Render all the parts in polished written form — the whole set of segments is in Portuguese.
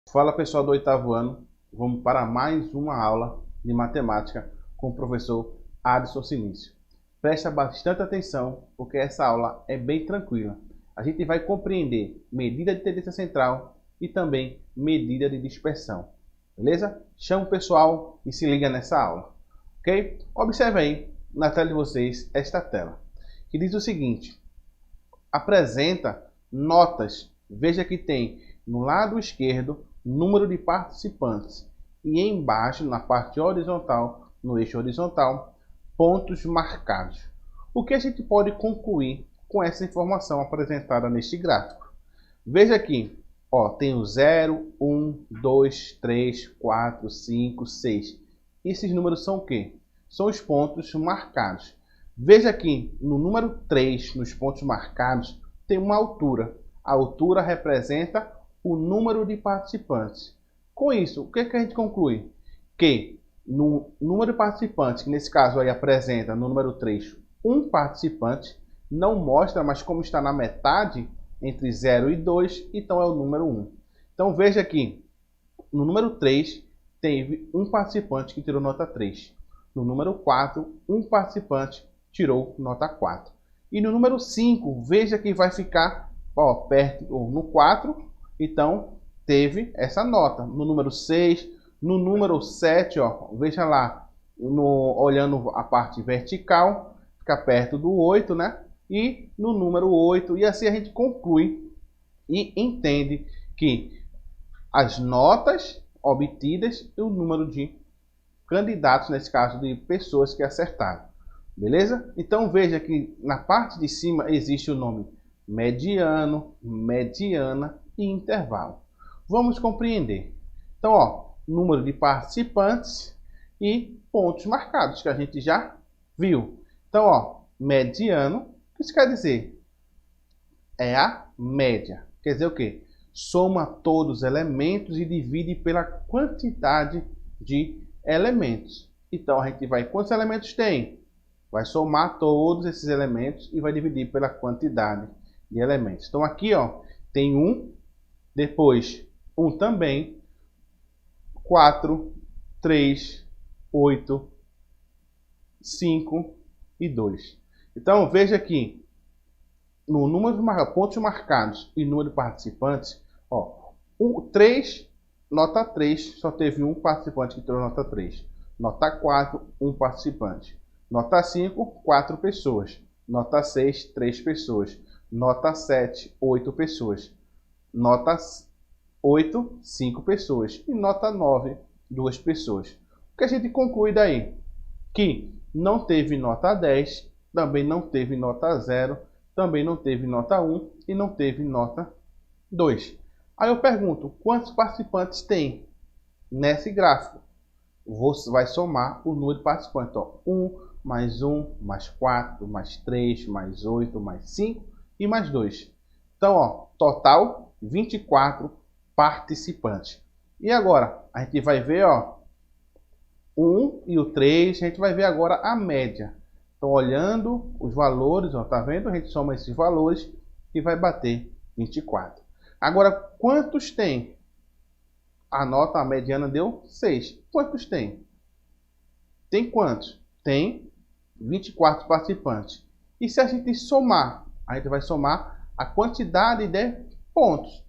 Fala pessoal do oitavo ano, vamos para mais uma aula de matemática com o professor Adson Silício. Presta bastante atenção porque essa aula é bem tranquila. A gente vai compreender medida de tendência central e também medida de dispersão. Beleza? Chama o pessoal e se liga nessa aula. Ok? Observe aí na tela de vocês esta tela, que diz o seguinte: apresenta notas. Veja que tem no lado esquerdo número de participantes e embaixo, na parte horizontal, no eixo horizontal, pontos marcados. O que a gente pode concluir com essa informação apresentada neste gráfico? Veja aqui, ó, tem o 0, 1, 2, 3, 4, 5, 6. Esses números são o quê? São os pontos marcados. Veja aqui, no número 3, nos pontos marcados, tem uma altura. A altura representa o número de participantes. Com isso, o que a gente conclui? Que no número de participantes, que nesse caso aí apresenta no número 3, um participante, não mostra, mas como está na metade, entre 0 e 2, então é o número 1. Então veja aqui, no número 3, teve um participante que tirou nota 3. No número 4, um participante tirou nota 4. E no número 5, veja que vai ficar perto, ou no 4, então teve essa nota. No número 6, no número 7, veja lá, olhando a parte vertical, fica perto do 8, né? E no número 8, e assim a gente conclui e entende que as notas obtidas e o número de candidatos, nesse caso de pessoas que acertaram. Beleza? Então veja que na parte de cima existe o nome mediano, mediana e intervalo. Vamos compreender. Então, ó, número de participantes e pontos marcados, que a gente já viu. Então, ó, mediano, o que isso quer dizer? É a média. Quer dizer o quê? Soma todos os elementos e divide pela quantidade de elementos. Então, a gente vai... Quantos elementos tem? Vai somar todos esses elementos e vai dividir pela quantidade de elementos. Então, aqui, ó, tem 1, depois 1 também, 4, 3, 8, 5 e 2. Então, veja aqui, no número de pontos marcados e número de participantes, ó, 3, nota 3, só teve um participante que tirou nota 3. Nota 4, um participante. Nota 5, 4 pessoas. Nota 6, 3 pessoas. Nota 7, 8 pessoas. Nota 8, 5 pessoas. E nota 9, 2 pessoas. O que a gente conclui daí? Que não teve nota 10, também não teve nota 0, também não teve nota 1 e não teve nota 2. Aí eu pergunto, quantos participantes tem nesse gráfico? Você vai somar o número de participantes. Então, 1 mais 1, mais 4, mais 3, mais 8, mais 5 e mais 2. Então, ó, total 24 participantes. E agora, a gente vai ver, ó, 1 e o 3, a gente vai ver agora a média. Então, olhando os valores, ó, tá vendo? A gente soma esses valores e vai bater 24. Agora, quantos tem? A nota, a mediana deu 6. Quantos tem? Tem quantos? Tem 24 participantes. E se a gente somar? A gente vai somar a quantidade de pontos.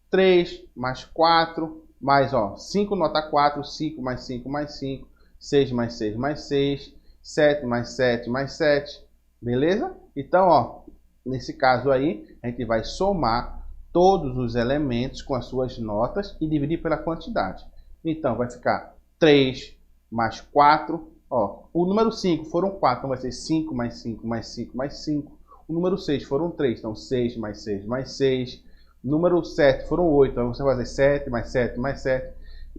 3 mais 4, mais 5 nota 4, 5 mais 5 mais 5, 6 mais 6 mais 6, 7 mais 7 mais 7. Beleza? Então, ó, nesse caso aí, a gente vai somar todos os elementos com as suas notas e dividir pela quantidade. Então, vai ficar 3 mais 4. Ó, o número 5 foram 4, então vai ser 5 mais 5 mais 5 mais 5. O número 6 foram 3, então 6 mais 6 mais 6. O número 7 foram 8, então você vai fazer 7 mais 7 mais 7.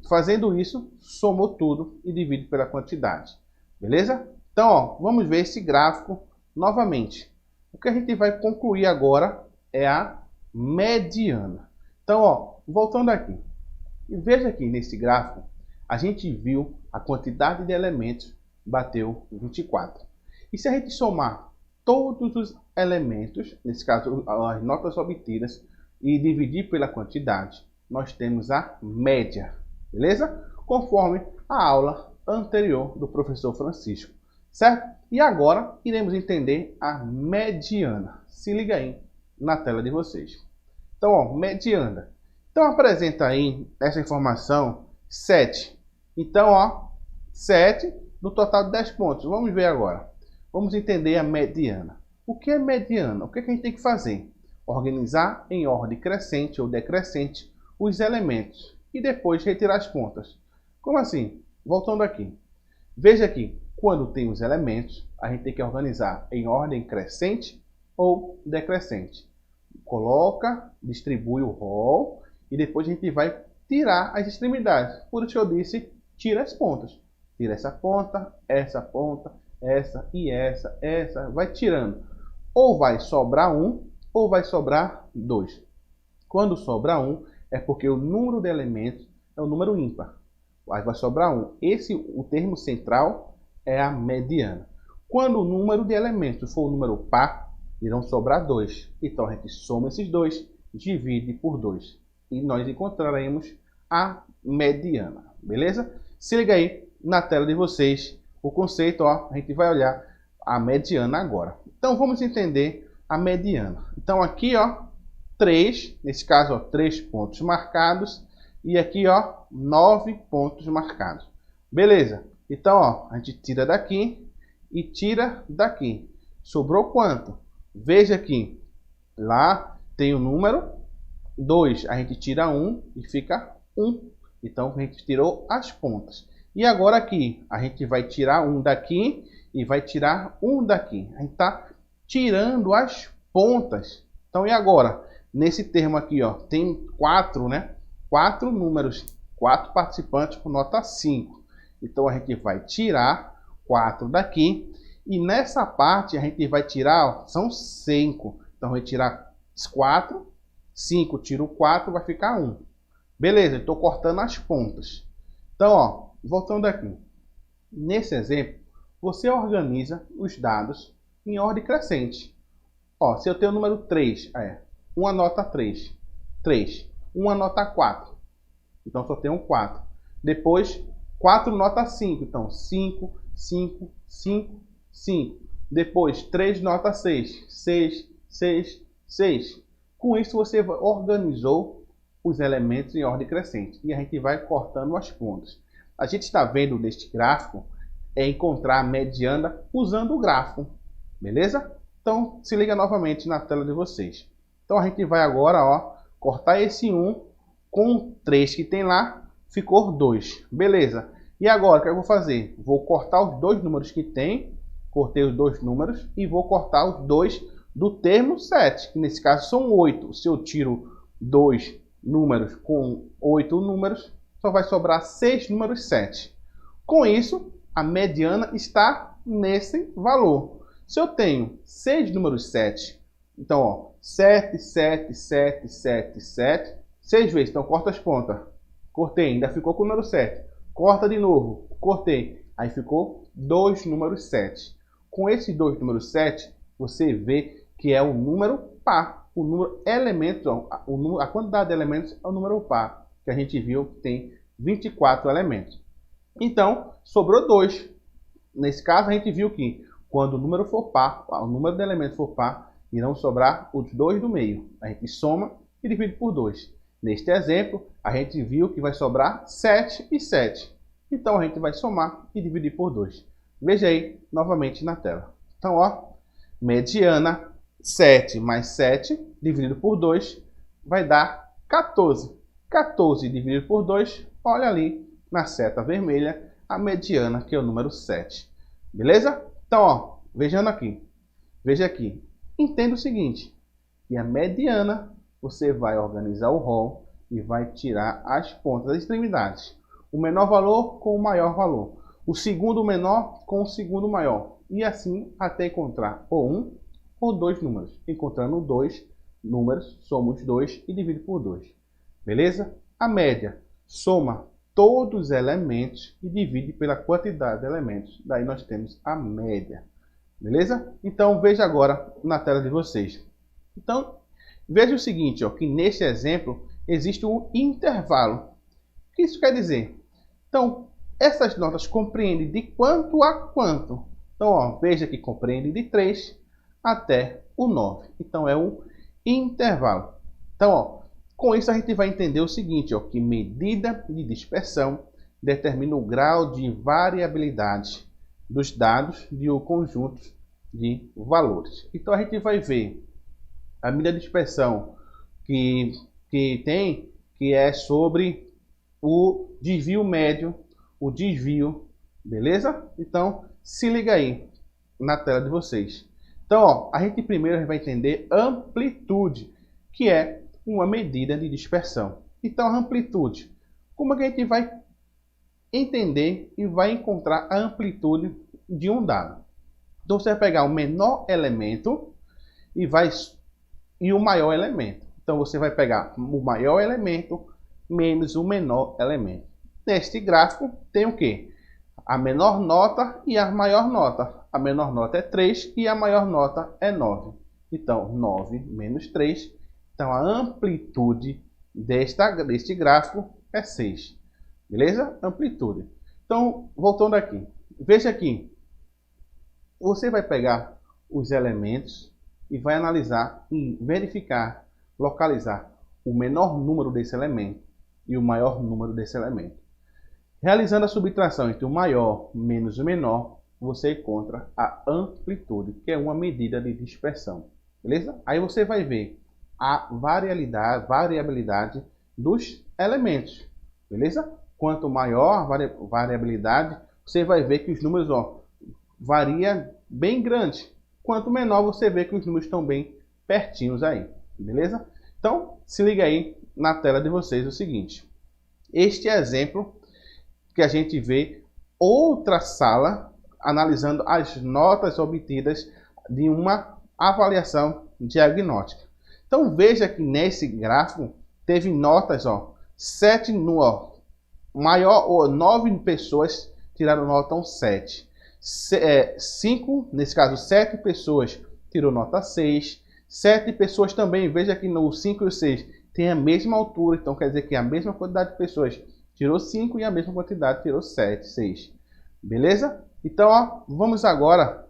Fazendo isso, somou tudo e divide pela quantidade. Beleza? Então, ó, vamos ver esse gráfico novamente. O que a gente vai concluir agora é a mediana. Então, ó, voltando aqui. Veja aqui nesse gráfico, a gente viu a quantidade de elementos bateu 24. E se a gente somar todos os elementos, nesse caso as notas obtidas, e dividir pela quantidade, nós temos a média, beleza? Conforme a aula anterior do professor Francisco, certo? E agora iremos entender a mediana. Se liga aí na tela de vocês. Então, ó, mediana. Então apresenta aí essa informação 7. Então, ó, 7 no total de 10 pontos. Vamos ver agora. Vamos entender a mediana. O que é mediana? O que a gente tem que fazer? Organizar em ordem crescente ou decrescente os elementos e depois retirar as pontas. Como assim? Voltando aqui. Veja aqui, quando tem os elementos, a gente tem que organizar em ordem crescente ou decrescente. Coloca, distribui o rol e depois a gente vai tirar as extremidades. Por isso que eu disse, tira as pontas. Tira essa ponta, essa e essa, vai tirando. Ou vai sobrar um, ou vai sobrar dois. Quando sobra um, é porque o número de elementos é o número ímpar. Aí vai sobrar um. O termo central é a mediana. Quando o número de elementos for o número par, irão sobrar 2. Então a gente soma esses dois, divide por 2. E nós encontraremos a mediana. Beleza? Se liga aí na tela de vocês o conceito. Ó, a gente vai olhar a mediana agora. Então vamos entender a mediana. Então aqui, ó, 3, nesse caso, ó, 3 pontos marcados. E aqui, ó, 9 pontos marcados. Beleza? Então, ó, a gente tira daqui e tira daqui. Sobrou quanto? Veja aqui. Lá tem o número 2. A gente tira 1 e fica 1. Então, a gente tirou as pontas. E agora aqui, a gente vai tirar um daqui e vai tirar um daqui. A gente está tirando as pontas. Então, e agora? Nesse termo aqui, ó, tem 4, né? 4 números, 4 participantes com nota 5. Então, a gente vai tirar 4 daqui. E nessa parte, a gente vai tirar, ó, são 5. Então, vai tirar 4, 5, tiro 4, vai ficar 1. Beleza, estou cortando as pontas. Então, ó, voltando aqui. Nesse exemplo, você organiza os dados em ordem crescente. Ó, se eu tenho o número 3, uma nota 3. 3. Uma nota 4. Então, só tenho 4. Depois, 4 nota 5. Então, 5, 5, 5, 5. Depois, 3 nota 6. 6, 6, 6. Com isso, você organizou os elementos em ordem crescente. E a gente vai cortando as pontas. A gente está vendo neste gráfico encontrar a mediana usando o gráfico. Beleza? Então, se liga novamente na tela de vocês. Então, a gente vai agora, ó, cortar esse 1 com o 3 que tem lá, ficou 2. Beleza. E agora, o que eu vou fazer? Vou cortar os dois números que tem, cortei os dois números, e vou cortar os dois do termo 7, que nesse caso são 8. Se eu tiro 2 números com 8 números, só vai sobrar 6 números 7. Com isso, a mediana está nesse valor. Se eu tenho 6 números 7, então, ó, 7, 7, 7, 7, 7, 6 vezes, então corta as pontas. Cortei, ainda ficou com o número 7. Corta de novo, cortei. Aí ficou 2 números 7. Com esses 2 números 7, você vê que é o número par. O número elementos, ó, a quantidade de elementos é o número par, que a gente viu que tem 24 elementos. Então, sobrou 2. Nesse caso, a gente viu que quando o número for par, o número de elementos for par, irão sobrar os 2 do meio. A gente soma e divide por 2. Neste exemplo, a gente viu que vai sobrar 7 e 7. Então, a gente vai somar e dividir por 2. Veja aí novamente na tela. Então, ó, mediana 7 mais 7 dividido por 2 vai dar 14. 14 dividido por 2, olha ali na seta vermelha a mediana, que é o número 7. Beleza? Então, ó, vejando aqui. Veja aqui. Entenda o seguinte, que a mediana você vai organizar o rol e vai tirar as pontas das extremidades. O menor valor com o maior valor. O segundo menor com o segundo maior. E assim até encontrar ou um ou dois números. Encontrando 2 números, somos 2 e divide por 2. Beleza? A média soma todos os elementos e divide pela quantidade de elementos. Daí nós temos a média. Beleza? Então veja agora na tela de vocês. Então, veja o seguinte, ó, que neste exemplo existe um intervalo. O que isso quer dizer? Então, essas notas compreendem de quanto a quanto? Então, ó, veja que compreende de 3 até o 9. Então, é um intervalo. Então, ó, com isso a gente vai entender o seguinte, ó, que medida de dispersão determina o grau de variabilidade dos dados de um conjunto de valores. Então, a gente vai ver a medida de dispersão que é sobre o desvio médio, o desvio, beleza? Então, se liga aí na tela de vocês. Então, ó, a gente primeiro vai entender amplitude, que é uma medida de dispersão. Então, a amplitude, como é que a gente vai entender e vai encontrar a amplitude de um dado? Então, você vai pegar o menor elemento e o maior elemento. Então, você vai pegar o maior elemento menos o menor elemento. Neste gráfico, tem o quê? A menor nota e a maior nota. A menor nota é 3 e a maior nota é 9. Então, 9 menos 3. Então, a amplitude deste gráfico é 6. Beleza? Amplitude. Então, voltando aqui. Veja aqui. Você vai pegar os elementos e vai analisar e verificar, localizar o menor número desse elemento e o maior número desse elemento. Realizando a subtração entre o maior menos o menor, você encontra a amplitude, que é uma medida de dispersão. Beleza? Aí você vai ver a variabilidade dos elementos. Beleza? Quanto maior a variabilidade, você vai ver que os números varia bem grande. Quanto menor, você vê que os números estão bem pertinhos aí. Beleza? Então, se liga aí na tela de vocês o seguinte. Este é exemplo que a gente vê outra sala analisando as notas obtidas de uma avaliação diagnóstica. Então veja que nesse gráfico teve notas, 7 no maior, ou 9 pessoas tiraram nota 7. 5, nesse caso 7 pessoas tirou nota 6. 7 pessoas também, veja que no 5 e o 6 tem a mesma altura, então quer dizer que a mesma quantidade de pessoas tirou 5 e a mesma quantidade tirou 7, 6. Beleza? Então, vamos agora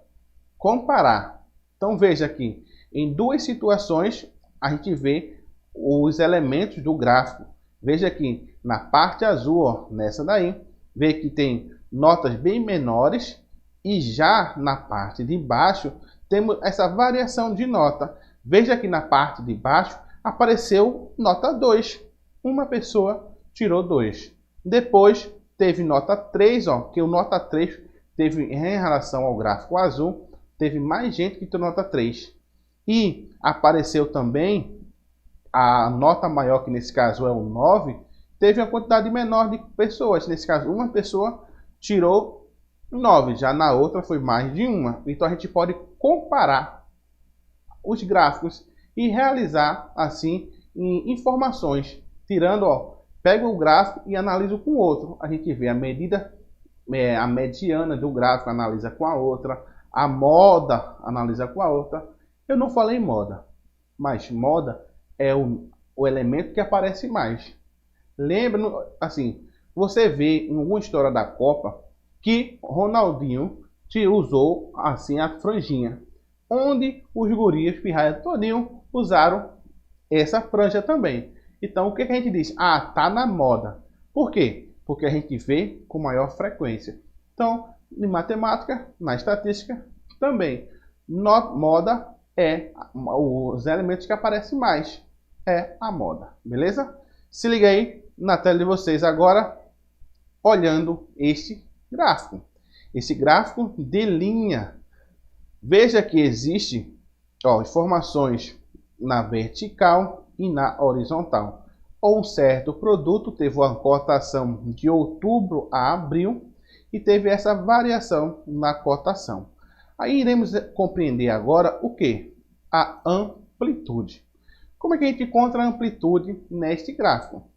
comparar. Então, veja aqui, em duas situações, a gente vê os elementos do gráfico. Veja aqui, na parte azul, nessa daí, vê que tem notas bem menores e já na parte de baixo, temos essa variação de nota. Veja que na parte de baixo apareceu nota 2. Uma pessoa tirou 2. Depois teve nota 3, que o nota 3 teve em relação ao gráfico azul, teve mais gente que tirou nota 3. E apareceu também a nota maior, que nesse caso é o 9, teve uma quantidade menor de pessoas. Nesse caso, uma pessoa tirou 9, já na outra foi mais de uma. Então a gente pode comparar os gráficos e realizar assim informações, tirando, pega o gráfico e analisa com o outro. A gente vê a medida, a mediana do gráfico, analisa com a outra, a moda analisa com a outra. Eu não falei moda, mas moda é o elemento que aparece mais. Lembra, assim, você vê em alguma história da Copa que Ronaldinho usou assim a franjinha, onde os gurias pirraia todinho usaram essa franja também. Então o que a gente diz? Ah, tá na moda. Por quê? Porque a gente vê com maior frequência. Então, em matemática, na estatística também, moda é os elementos que aparecem mais, é a moda, beleza? Se liga aí na tela de vocês agora, olhando este gráfico. Esse gráfico de linha. Veja que existe informações na vertical e na horizontal. Um certo produto teve uma cotação de outubro a abril e teve essa variação na cotação. Aí iremos compreender agora o que? A amplitude. Como é que a gente encontra a amplitude neste gráfico?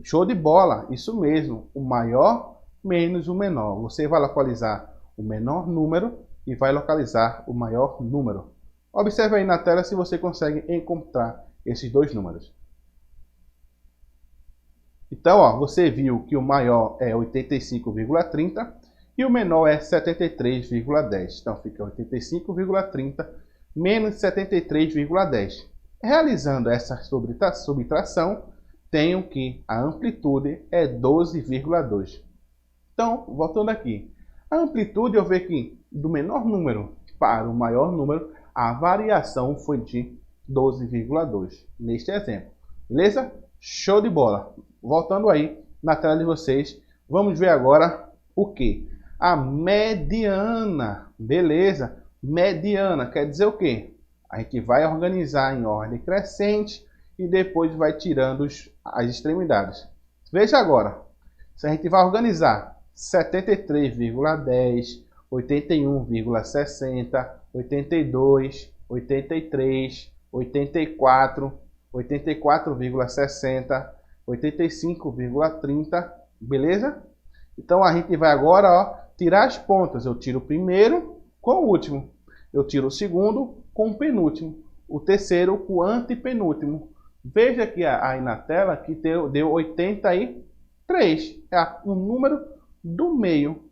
Show de bola, isso mesmo, o maior menos o menor. Você vai localizar o menor número e vai localizar o maior número. Observe aí na tela se você consegue encontrar esses dois números. Então, ó, você viu que o maior é 85,30 e o menor é 73,10. Então, fica 85,30 menos 73,10. Realizando essa subtração, tenho que a amplitude é 12,2. Então, voltando aqui. A amplitude, eu vejo que do menor número para o maior número, a variação foi de 12,2 neste exemplo. Beleza? Show de bola! Voltando aí na tela de vocês, vamos ver agora o que? A mediana. Beleza? Mediana quer dizer o quê? A gente vai organizar em ordem crescente e depois vai tirando as extremidades. Veja agora, se a gente vai organizar 73,10, 81,60, 82, 83, 84, 84,60, 85,30, beleza? Então a gente vai agora, ó, tirar as pontas. Eu tiro o primeiro com o último. Eu tiro o segundo com o penúltimo. O terceiro com o antepenúltimo. Veja aqui aí na tela que deu 83. É o número do meio.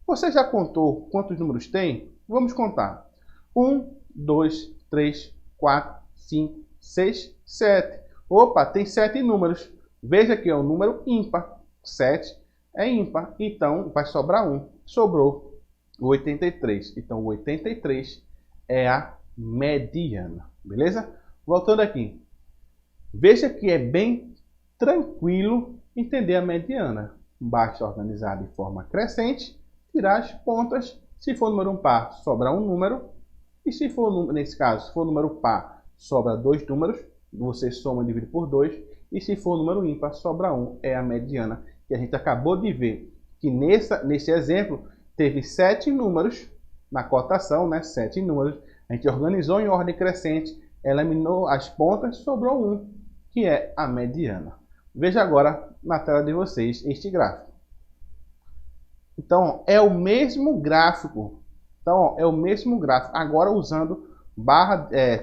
Você já contou quantos números tem? Vamos contar. 1, 2, 3, 4, 5, 6, 7. Opa, tem 7 números. Veja que é um número ímpar. 7 é ímpar. Então, vai sobrar 1. Sobrou o 83. Então, o 83 é a mediana. Beleza? Voltando aqui. Veja que é bem tranquilo entender a mediana. Basta organizar de forma crescente, tirar as pontas. Se for número par, sobra um número. E se for, nesse caso, se for número par, sobra 2 números. Você soma e divide por 2. E se for número ímpar, sobra 1. É a mediana. E a gente acabou de ver que nesse exemplo teve 7 números na cotação, né? 7 números. A gente organizou em ordem crescente, eliminou as pontas, sobrou 1, que é a mediana. Veja agora na tela de vocês este gráfico. Então, é o mesmo gráfico. Então, ó, é o mesmo gráfico, agora usando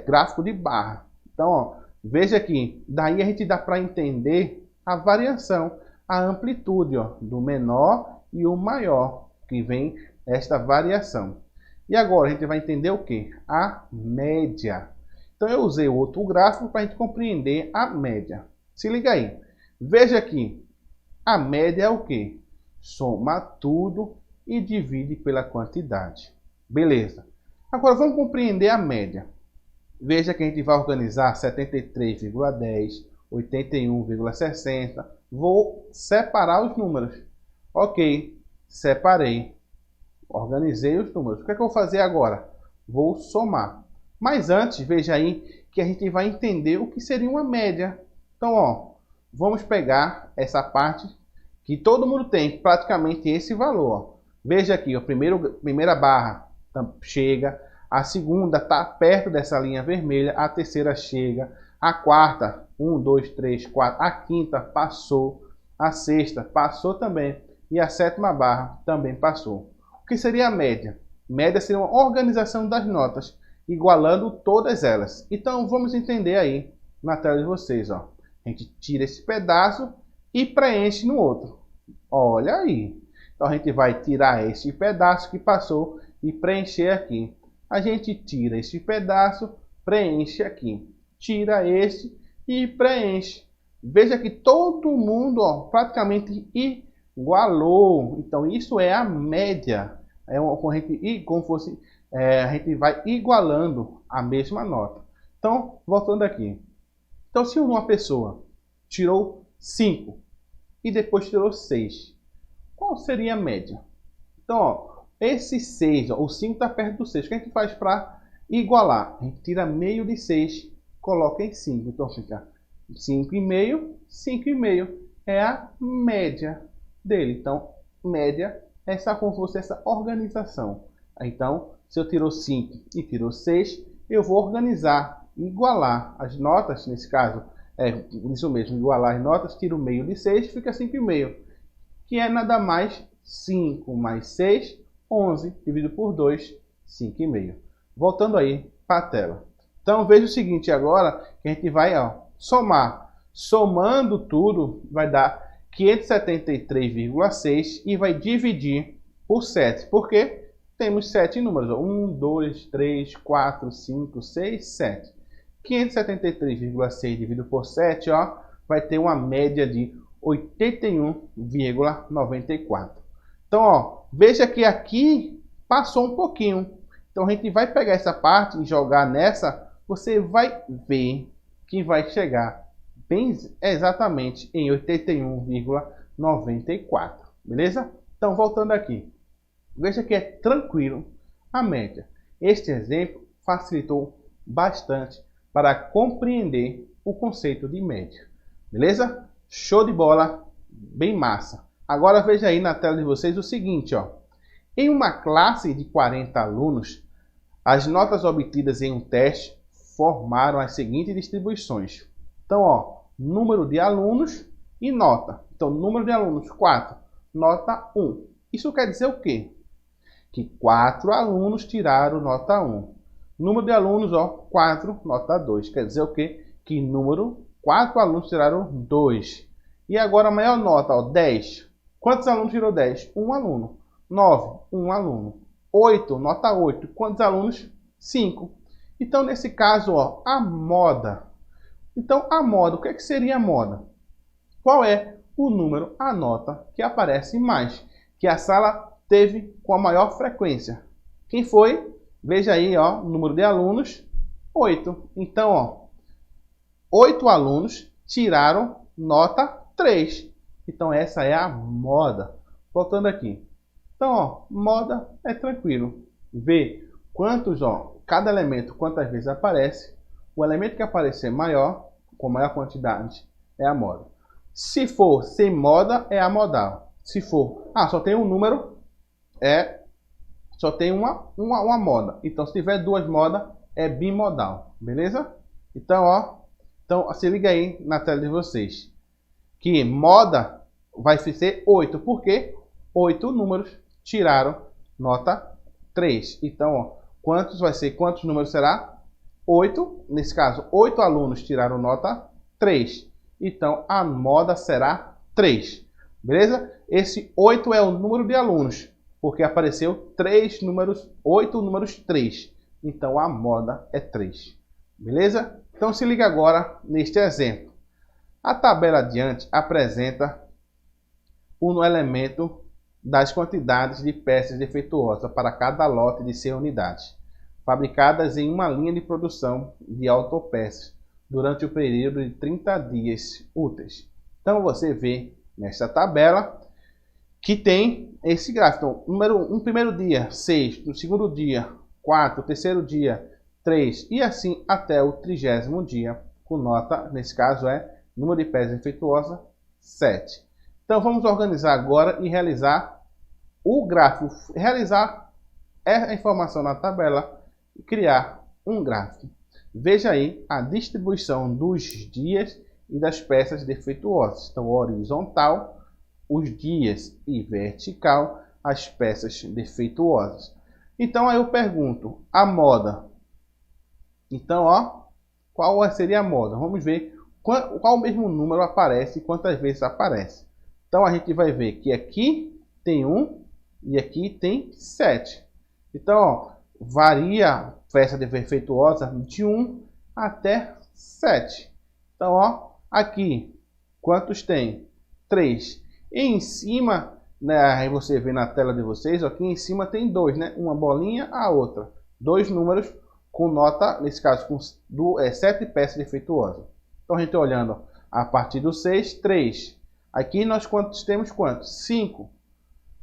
gráfico de barra. Então, ó, veja aqui, daí a gente dá para entender a variação, a amplitude, ó, do menor e o maior, que vem esta variação. E agora a gente vai entender o que? A média. Então eu usei outro gráfico para a gente compreender a média. Se liga aí. Veja aqui, a média é o que? Soma tudo e divide pela quantidade. Beleza. Agora vamos compreender a média. Veja que a gente vai organizar 73,10, 81,60. Vou separar os números. Ok, separei. Organizei os números. O que é que eu vou fazer agora? Vou somar. Mas antes, veja aí que a gente vai entender o que seria uma média. Então, ó, vamos pegar essa parte que todo mundo tem, praticamente esse valor. Ó. Veja aqui, a primeira barra chega, a segunda está perto dessa linha vermelha, a terceira chega, a quarta, 1, 2, 3, 4, a quinta passou, a sexta passou também e a sétima barra também passou. O que seria a média? Média seria uma organização das notas, igualando todas elas. Então vamos entender aí na tela de vocês. Ó. A gente tira esse pedaço e preenche no outro. Olha aí. Então a gente vai tirar esse pedaço que passou e preencher aqui. A gente tira esse pedaço, preenche aqui. Tira esse e preenche. Veja que todo mundo, ó, praticamente igualou. Então isso é a média. É como fosse, a gente vai igualando a mesma nota. Então, voltando aqui. Então, se uma pessoa tirou 5 e depois tirou 6, qual seria a média? Então, ó, esse 6, ó, o 5 está perto do 6. O que a gente faz para igualar? A gente tira meio de 6, coloca em 5. Então, fica 5,5, 5,5. É a média dele. Então, média é como se fosse essa organização. Então, se eu tirou 5 e tirou 6, eu vou organizar, igualar as notas, nesse caso, isso mesmo, igualar as notas, tiro meio de 6, fica 5,5, que é nada mais 5 mais 6, 11, dividido por 2, 5,5. Voltando aí para a tela. Então, veja o seguinte agora, que a gente vai somar. Somando tudo, vai dar 573,6 e vai dividir por 7. Por quê? Temos 7 números. 1, 2, 3, 4, 5, 6, 7. 573,6 dividido por 7, ó, vai ter uma média de 81,94. Então, ó, veja que aqui passou um pouquinho. Então, a gente vai pegar essa parte e jogar nessa. Você vai ver que vai chegar bem exatamente em 81,94. Beleza? Então, voltando aqui. Veja que é tranquilo a média. Este exemplo facilitou bastante para compreender o conceito de média. Beleza? Show de bola, bem massa. Agora veja aí na tela de vocês o seguinte, ó. Em uma classe de 40 alunos, as notas obtidas em um teste formaram as seguintes distribuições. Então, ó, número de alunos e nota. Então, número de alunos 4, nota 1. Isso quer dizer o quê? Que 4 alunos tiraram nota 1. Número de alunos, ó, 4, nota 2. Quer dizer o quê? Que 4 alunos tiraram 2. E agora a maior nota, ó, 10. Quantos alunos tirou 10? 1 aluno. 9, 1 aluno. 8, nota 8. Quantos alunos? 5. Então, nesse caso, ó, a moda. Então, a moda, o que seria a moda? Qual é o número, a nota que aparece mais? Que a sala teve com a maior frequência. Quem foi? Veja aí, ó, número de alunos, 8. Então, ó, 8 alunos tiraram nota 3. Então, essa é a moda. Voltando aqui. Então, ó, moda é tranquilo. Vê quantos, ó, cada elemento, quantas vezes aparece. O elemento que aparecer maior, com maior quantidade, é a moda. Se for sem moda, é a modal. Se for, só tem um número, só tem uma moda. Então, se tiver duas modas, é bimodal. Beleza? Então, ó, se liga aí na tela de vocês. Que moda vai ser 8. Por quê? 8 números tiraram nota 3. Então, ó, quantos números será? 8. Nesse caso, 8 alunos tiraram nota 3. Então, a moda será 3. Beleza? Esse 8 é o número de alunos, porque apareceu 8 números 3. Então, a moda é 3. Beleza? Então, se liga agora neste exemplo. A tabela adiante apresenta o elemento das quantidades de peças defeituosas para cada lote de 100 unidades, fabricadas em uma linha de produção de autopeças durante o período de 30 dias úteis. Então, você vê nessa tabela que tem esse gráfico. Então, no primeiro dia, 6. No segundo dia, 4. No terceiro dia, 3. E assim até o 30º dia, com nota, nesse caso número de peças defeituosas, 7. Então, vamos organizar agora e realizar o gráfico. Realizar a informação na tabela e criar um gráfico. Veja aí a distribuição dos dias e das peças defeituosas. Então, horizontal, os dias, e vertical, as peças defeituosas. Então, aí eu pergunto, a moda. Então, ó, qual seria a moda? Vamos ver qual mesmo número aparece e quantas vezes aparece. Então, a gente vai ver que aqui tem 1 e aqui tem 7. Então, ó, varia a peça defeituosa de 1 até 7. Então, ó, aqui, quantos tem? 3. E em cima, né, aí você vê na tela de vocês, ó, aqui em cima tem 2, né? Uma bolinha, a outra. 2 números com nota, nesse caso, com 7 peças defeituosas. Então, a gente olhando a partir do 6, 3. Aqui nós temos quantos? 5.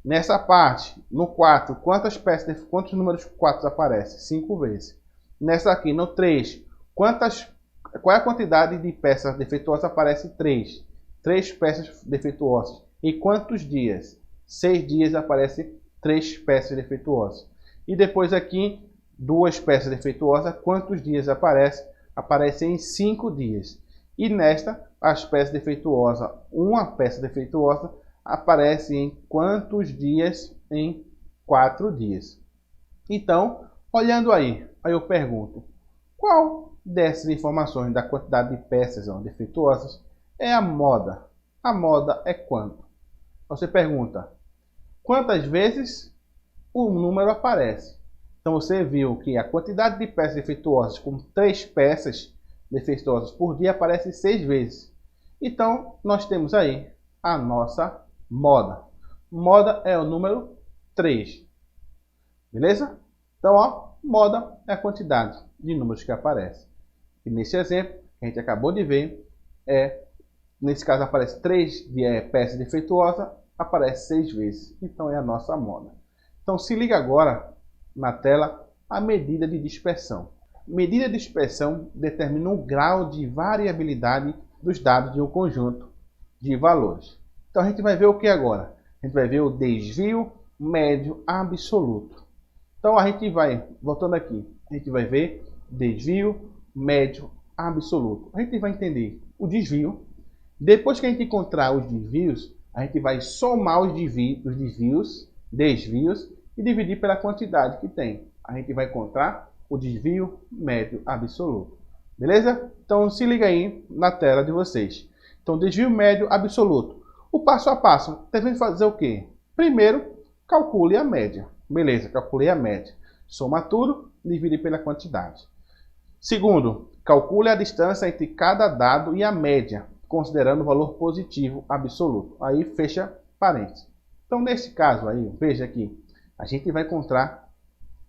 Nessa parte, no 4, quantos números 4 aparecem? 5 vezes. Nessa aqui, no 3, qual é a quantidade de peças defeituosas? Aparece 3. 3 peças defeituosas. E quantos dias? 6 dias aparece 3 peças defeituosas. E depois aqui, 2 peças defeituosas. Quantos dias aparece? Aparecem em 5 dias. E nesta, as peças defeituosas, uma peça defeituosa aparece em quantos dias? Em 4 dias. Então, olhando aí eu pergunto, qual dessas informações da quantidade de peças defeituosas é a moda? a moda é quanto? Você pergunta, quantas vezes o número aparece? Então você viu que a quantidade de peças defeituosas com 3 peças defeituosas por dia aparece 6 vezes. Então nós temos aí a nossa moda. Moda é o número 3. Beleza? Então, ó, moda é a quantidade de números que aparece. E nesse exemplo, que a gente acabou de ver, nesse caso aparece 3 peças defeituosas, aparece 6 vezes. Então é a nossa moda. Então se liga agora na tela a medida de dispersão. Medida de dispersão determina o grau de variabilidade dos dados de um conjunto de valores. Então a gente vai ver o que agora? A gente vai ver o desvio médio absoluto. Então a gente vai, voltando aqui, a gente vai ver desvio médio absoluto. A gente vai entender o desvio. Depois que a gente encontrar os desvios, a gente vai somar os desvios e dividir pela quantidade que tem. A gente vai encontrar o desvio médio absoluto. Beleza? Então se liga aí na tela de vocês. Então desvio médio absoluto. O passo a passo, devemos fazer o quê? Primeiro, calcule a média. Beleza, calculei a média. Soma tudo, divide pela quantidade. Segundo, calcule a distância entre cada dado e a média, considerando o valor positivo absoluto. Aí fecha parênteses. Então nesse caso aí, veja aqui, a gente vai encontrar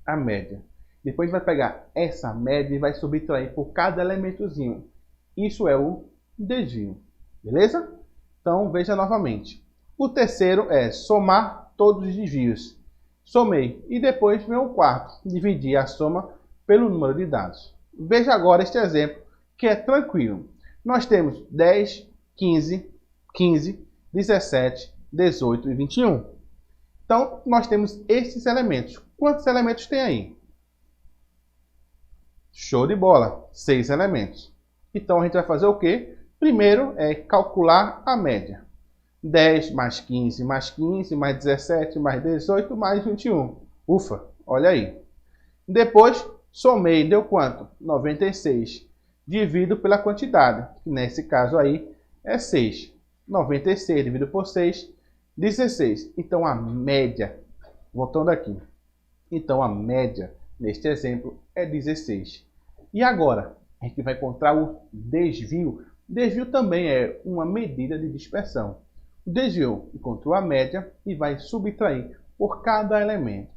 a média. Depois a gente vai pegar essa média e vai subtrair por cada elementozinho. Isso é o desvio. Beleza? Então veja novamente. O terceiro é somar todos os desvios. Somei e depois vem o quarto, dividir a soma pelo número de dados. Veja agora este exemplo que é tranquilo. Nós temos 10, 15, 17, 18 e 21. Então nós temos esses elementos. Quantos elementos tem aí? Show de bola, 6 elementos. Então a gente vai fazer o quê? Primeiro é calcular a média. 10 mais 15, mais 15, mais 17, mais 18, mais 21. Ufa, olha aí. Depois, somei, deu quanto? 96. Divido pela quantidade, que nesse caso aí é 6. 96 dividido por 6, 16. Então a média, voltando aqui. Então a média, neste exemplo, é 16. E agora, a gente vai encontrar o desvio. Desvio também é uma medida de dispersão. O desvio encontrou a média e vai subtrair por cada elemento.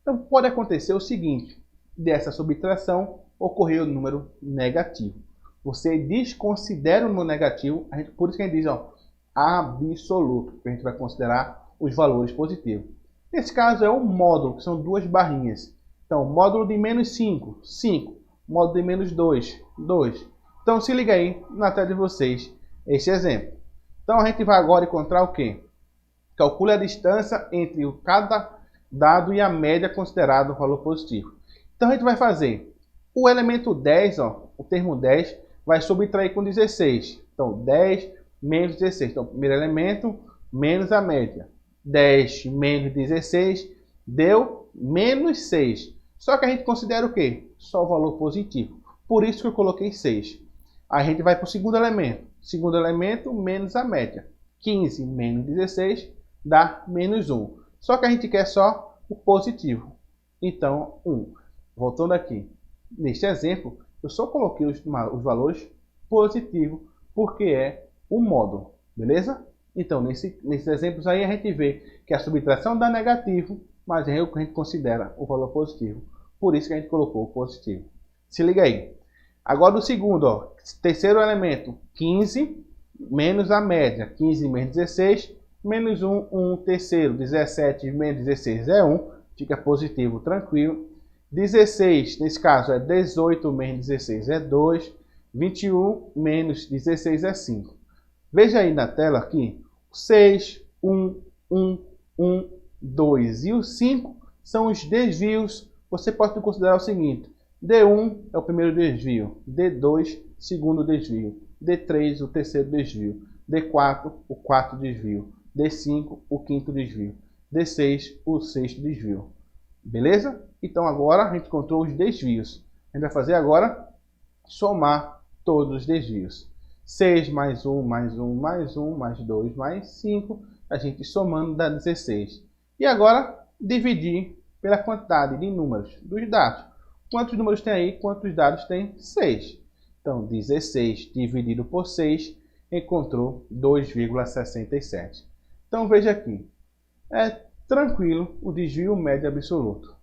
Então pode acontecer o seguinte, dessa subtração ocorreu o número negativo. Você desconsidera o número negativo, por isso que a gente diz absoluto, que a gente vai considerar os valores positivos. Nesse caso é um módulo, que são 2 barrinhas. Então módulo de menos 5, 5. Módulo de menos 2, 2. Então se liga aí na tela de vocês este exemplo. Então a gente vai agora encontrar o quê? Calcule a distância entre cada dado e a média considerado o valor positivo. Então a gente vai fazer o elemento 10, o termo 10, vai subtrair com 16. Então 10 menos 16. Então primeiro elemento menos a média. 10 menos 16 deu menos 6. Só que a gente considera o quê? Só o valor positivo. Por isso que eu coloquei 6. A gente vai para o segundo elemento. Segundo elemento, menos a média. 15 menos 16 dá menos 1. Só que a gente quer só o positivo. Então, 1. Voltando aqui. Neste exemplo, eu só coloquei os valores positivos, porque é o módulo. Beleza? Então, nesses exemplos aí, a gente vê que a subtração dá negativo, mas é o que a gente considera o valor positivo. Por isso que a gente colocou o positivo. Se liga aí. Agora o segundo, terceiro elemento, 15 menos a média. 15 menos 16, menos 1, 1 terceiro. 17 menos 16 é 1, fica positivo, tranquilo. 16, nesse caso, é 18 menos 16 é 2. 21 menos 16 é 5. Veja aí na tela aqui, 6, 1, 1, 1, 2 e o 5 são os desvios. Você pode considerar o seguinte, D1 é o primeiro desvio, D2, segundo desvio, D3, o terceiro desvio, D4, o quarto desvio, D5, o quinto desvio, D6, o sexto desvio. Beleza? Então agora a gente encontrou os desvios. A gente vai fazer agora somar todos os desvios. 6 mais 1, mais 1, mais 1, mais 2, mais 5. A gente somando dá 16. E agora, dividir pela quantidade de números dos dados. Quantos números tem aí? Quantos dados tem? 6. Então, 16 dividido por 6, encontrou 2,67. Então, veja aqui. É tranquilo o desvio médio absoluto.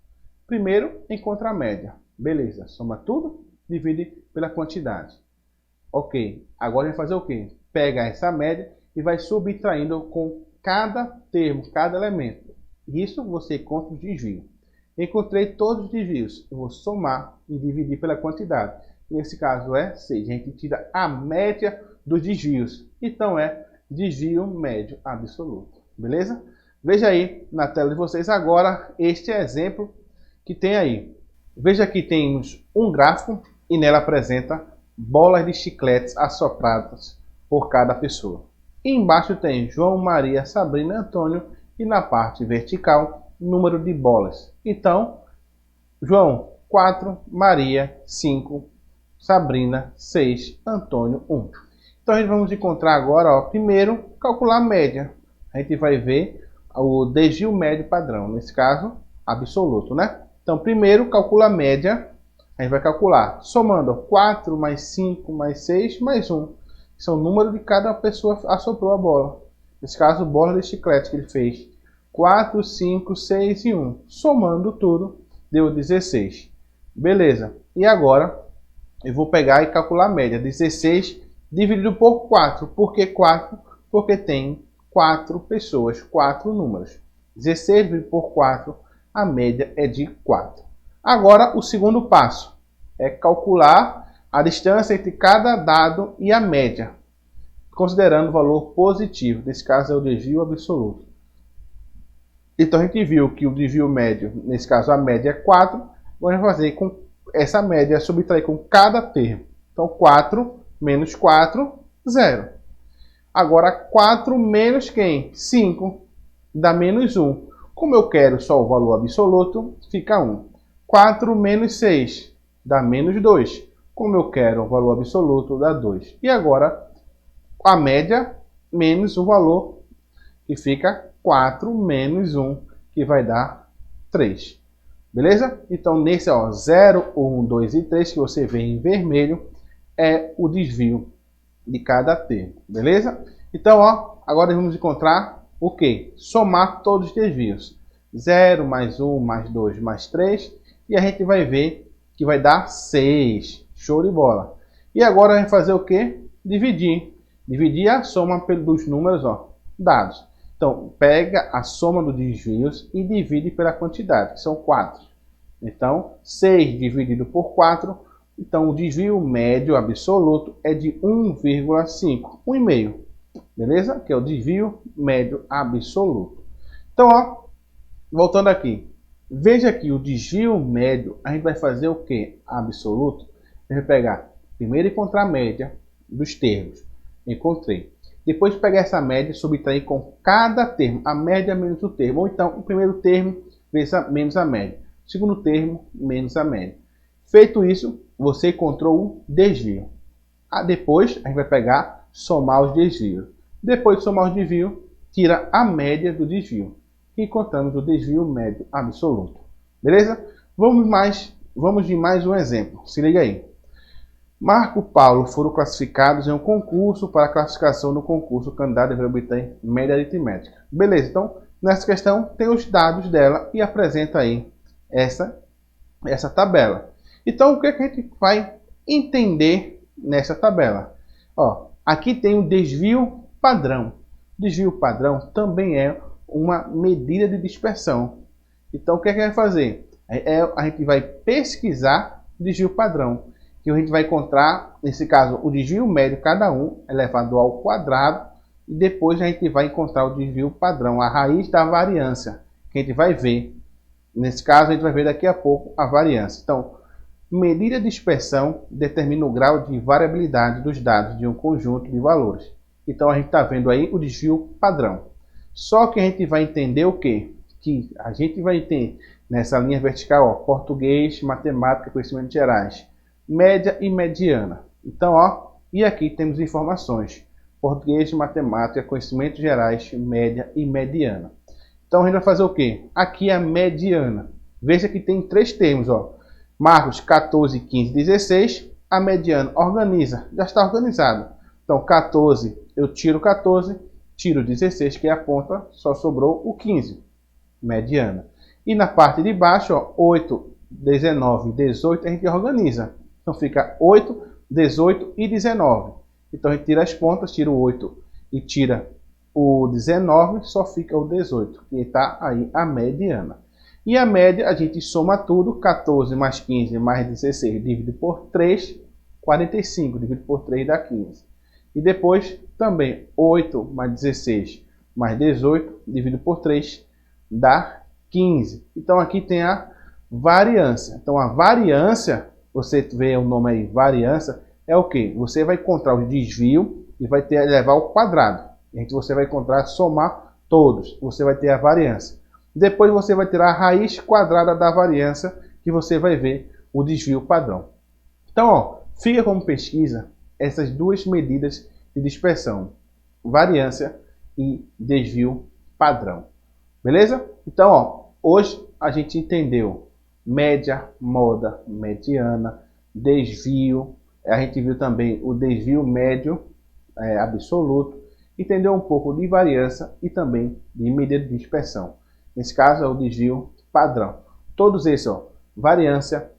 Primeiro, encontra a média. Beleza, soma tudo, divide pela quantidade. Ok, agora vai fazer o quê? Pega essa média e vai subtraindo com cada termo, cada elemento. Isso você encontra o desvio. Encontrei todos os desvios. Eu vou somar e dividir pela quantidade. Nesse caso é 6. A gente tira a média dos desvios. Então é desvio médio absoluto. Beleza? Veja aí na tela de vocês agora este exemplo que tem aí. Veja que temos um gráfico e nela apresenta bolas de chicletes assopradas por cada pessoa. E embaixo tem João, Maria, Sabrina, Antônio e na parte vertical número de bolas. Então, João 4, Maria 5, Sabrina 6, Antônio 1. Então a gente vamos encontrar agora, ó, primeiro, calcular a média. A gente vai ver o desvio médio padrão, nesse caso, absoluto, né? Então, primeiro, calcula a média. A gente vai calcular somando 4 mais 5 mais 6 mais 1. São o número de cada pessoa assoprou a bola. Nesse caso, bola de chiclete que ele fez. 4, 5, 6 e 1. Somando tudo, deu 16. Beleza. E agora, eu vou pegar e calcular a média. 16 dividido por 4. Por que 4? Porque tem 4 pessoas, 4 números. 16 dividido por 4, a média é de 4. Agora, o segundo passo é calcular a distância entre cada dado e a média, considerando o valor positivo. Nesse caso é o desvio absoluto. Então, a gente viu que o desvio médio, nesse caso a média é 4. Vamos fazer com essa média, subtrair com cada termo. Então, 4 menos 4, 0. Agora, 4 menos quem? 5, dá menos 1. Como eu quero só o valor absoluto, fica 1. 4 menos 6 dá menos 2. Como eu quero o valor absoluto, dá 2. E agora, a média menos o valor, que fica 4 menos 1, que vai dar 3. Beleza? Então, nesse 0, 1, 2 e 3, que você vê em vermelho, é o desvio de cada termo. Beleza? Então, agora vamos encontrar o quê? Somar todos os desvios. 0 mais 1 mais 2 mais 3. E a gente vai ver que vai dar 6. Show de bola. E agora a gente vai fazer o quê? Dividir. Dividir a soma dos números dados. Então, pega a soma dos desvios e divide pela quantidade, que são 4. Então, 6 dividido por 4. Então, o desvio médio absoluto é de 1,5. 1,5. Beleza? Que é o desvio médio absoluto. Então, voltando aqui. Veja que o desvio médio, a gente vai fazer o que? Absoluto. A gente vai pegar, primeiro encontrar a média dos termos. Encontrei. Depois pegar essa média e subtrair com cada termo. A média menos o termo. Ou então, o primeiro termo menos a média. O segundo termo menos a média. Feito isso, você encontrou o desvio. Depois, a gente vai pegar, somar os desvios. Depois de somar os desvios, tira a média do desvio. E encontramos o desvio médio absoluto. Beleza? Vamos de mais um exemplo. Se liga aí. Marco e Paulo foram classificados em um concurso para classificação no concurso candidato deve obter média aritmética. Beleza, então nessa questão tem os dados dela e apresenta aí essa tabela. Então o que a gente vai entender nessa tabela? Aqui tem o desvio padrão. O desvio padrão também é uma medida de dispersão. Então o que a gente vai fazer? A gente vai pesquisar o desvio padrão. Que a gente vai encontrar, nesse caso, o desvio médio, cada um elevado ao quadrado, e depois a gente vai encontrar o desvio padrão, a raiz da variância, que a gente vai ver. Nesse caso, a gente vai ver daqui a pouco a variância. Então, medida de dispersão determina o grau de variabilidade dos dados de um conjunto de valores. Então, a gente está vendo aí o desvio padrão. Só que a gente vai entender o quê? Que a gente vai ter nessa linha vertical, português, matemática, conhecimentos gerais. Média e mediana. Então, E aqui temos informações: português, matemática, conhecimentos gerais, média e mediana. Então a gente vai fazer o quê? Aqui é a mediana. Veja que tem 3 termos, ó. Marcos 14, 15, 16. A mediana organiza, já está organizado. Então 14, eu tiro 14, tiro 16, que é a ponta, só sobrou o 15. Mediana. E na parte de baixo, ó, 8, 19, 18, a gente organiza. Então fica 8, 18 e 19. Então a gente tira as pontas, tira o 8 e tira o 19, só fica o 18, que está aí a mediana. E a média, a gente soma tudo: 14 mais 15 mais 16 dividido por 3, 45, dividido por 3 dá 15. E depois também 8 mais 16 mais 18 dividido por 3 dá 15. Então aqui tem a variância. Então a variância, você vê o nome aí, variância, é o que? Você vai encontrar o desvio e vai ter levar ao quadrado. Você vai encontrar, somar todos. Você vai ter a variância. Depois você vai tirar a raiz quadrada da variância, que você vai ver o desvio padrão. Então, ó, fica como pesquisa essas duas medidas de dispersão: variância e desvio padrão. Beleza? Então, ó, hoje a gente entendeu média, moda, mediana, desvio. A gente viu também o desvio médio absoluto. Entendeu um pouco de variância e também de medida de dispersão. Nesse caso é o desvio padrão. Todos esses, ó, variância,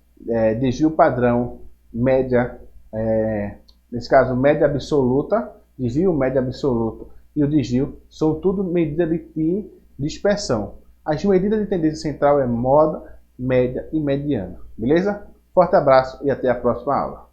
desvio padrão, média, nesse caso média absoluta, desvio média absoluto e o desvio, são tudo medidas de dispersão. As medidas de tendência central é moda, média e mediana. Beleza? Forte abraço e até a próxima aula.